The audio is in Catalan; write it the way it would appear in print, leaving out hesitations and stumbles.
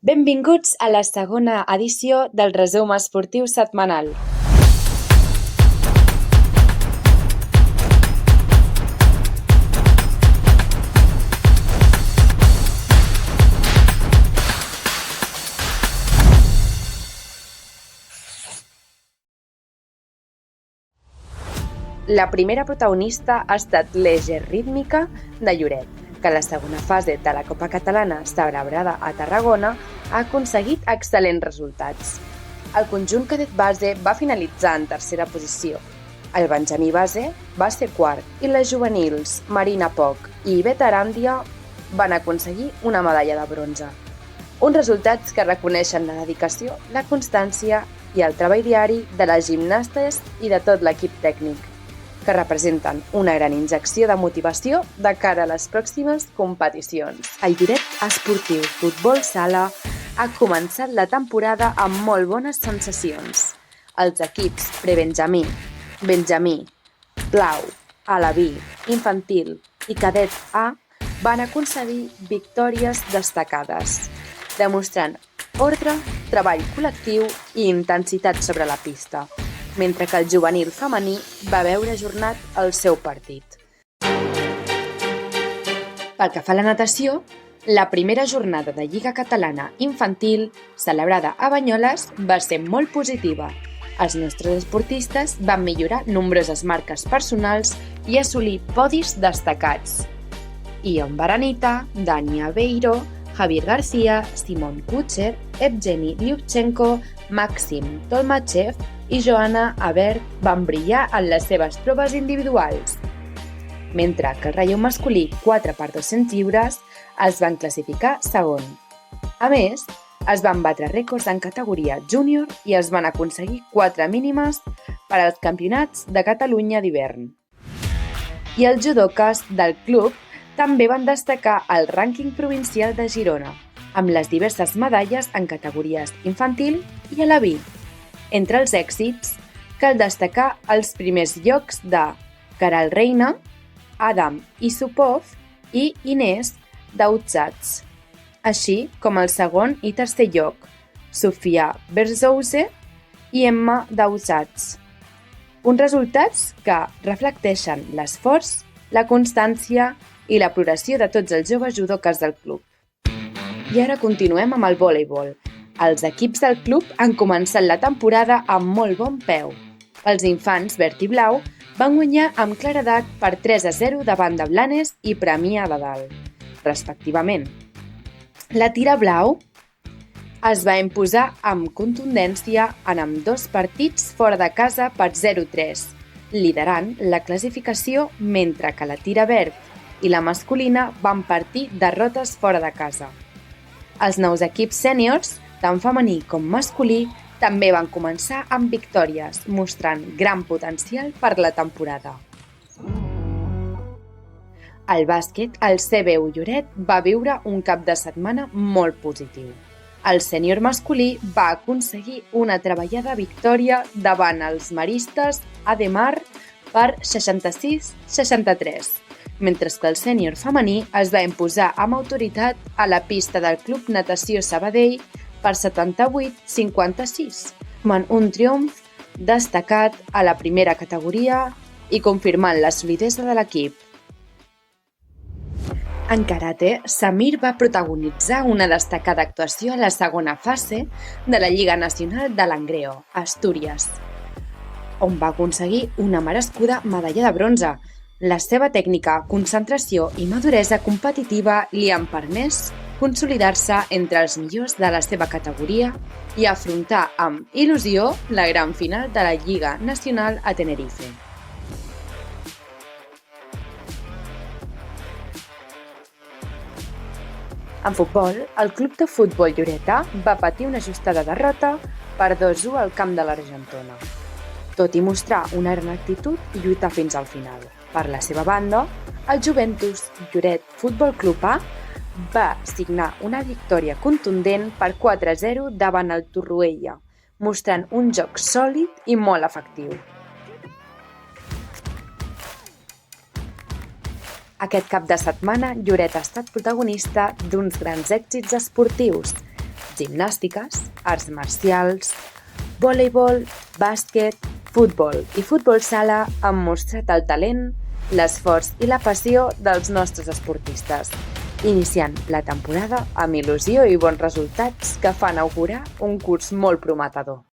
Benvinguts a la segona edició del resum esportiu setmanal. La primera protagonista ha estat l'Eger Rítmica de Lloret, que a la segona fase de la Copa Catalana celebrada a Tarragona ha aconseguit excel·lents resultats. El conjunt cadet base va finalitzar en tercera posició. El benjamí base va ser quart i les juvenils Marina Poch i Iveta Aràndia van aconseguir una medalla de bronze. Uns resultats que reconeixen la dedicació, la constància i el treball diari de les gimnastes i de tot l'equip tècnic, que representen una gran injecció de motivació de cara a les pròximes competicions. El Lloret Esportiu Futbol Sala ha començat la temporada amb molt bones sensacions. Els equips prebenjamí, benjamí, blau, alaví, infantil i cadet A van aconseguir victòries destacades, demostrant ordre, treball col·lectiu i intensitat sobre la pista, mentre que el juvenil femení va veure ajornat el seu partit. Pel que fa a la natació, la primera jornada de Lliga Catalana Infantil, celebrada a Banyoles, va ser molt positiva. Els nostres esportistes van millorar nombroses marques personals i assolir podis destacats. Ion Baranita, Dania Beiro, Javier García, Simon Kutcher, Evgeny Lyubchenko, Maxim Tolmachev i Joanna Abert van brillar en les seves proves individuals, mentre que el relleu masculí 4x200 lliures es van classificar segon. A més, es van batre rècords en categoria júnior i es van aconseguir 4 mínimes per als campionats de Catalunya d'hivern. I els judoques del club també van destacar el rànquing provincial de Girona, amb les diverses medalles en categories infantil i alaví. Entre els èxits, cal destacar els primers llocs de Caral Reina, Adam Isupov i Inés Daudzats, així com el segon i tercer lloc, Sofia Berzouze i Emma Daudzats. Uns resultats que reflecteixen l'esforç, la constància i la progressió de tots els joves judoques del club. I ara continuem amb el voleibol. Els equips del club han començat la temporada amb molt bon peu. Els infants verd i blau van guanyar amb claredat per 3-0 davant de Blanes i Premià de Dalt, respectivament. La tira blau es va imposar amb contundència en ambdós partits fora de casa per 0-3, liderant la classificació, mentre que la tira verd i la masculina van partir derrotes fora de casa. Els nous equips sèniors, tant femení com masculí, també van començar amb victòries, mostrant gran potencial per la temporada. Al bàsquet, el CBU Lloret va viure un cap de setmana molt positiu. El sènior masculí va aconseguir una treballada victòria davant els maristes Ademar per 66-63, mentre que el sènior femení es va imposar amb autoritat a la pista del Club Natació Sabadell per 78-56, amb un triomf destacat a la primera categoria i confirmant la solidesa de l'equip. En karate, Samir va protagonitzar una destacada actuació a la segona fase de la Lliga Nacional de Langreo, Astúries, on va aconseguir una merescuda medalla de bronze. La seva tècnica, concentració i maduresa competitiva li han permès consolidar-se entre els millors de la seva categoria i afrontar amb il·lusió la gran final de la Lliga Nacional a Tenerife. En futbol, el club de futbol lloretà va patir una ajustada derrota per 2-1 al camp de l'Argentona, tot i mostrar una gran actitud i lluitar fins al final. Per la seva banda, el Juventus Lloret Futbol Club A va signar una victòria contundent per 4-0 davant el Torroella, mostrant un joc sòlid i molt efectiu. Aquest cap de setmana, Lloret ha estat protagonista d'uns grans èxits esportius, gimnàstiques, arts marcials, voleibol, bàsquet, futbol i futbol sala han mostrat el talent, l'esforç i la passió dels nostres esportistes, iniciant la temporada amb il·lusió i bons resultats que fan augurar un curs molt prometedor.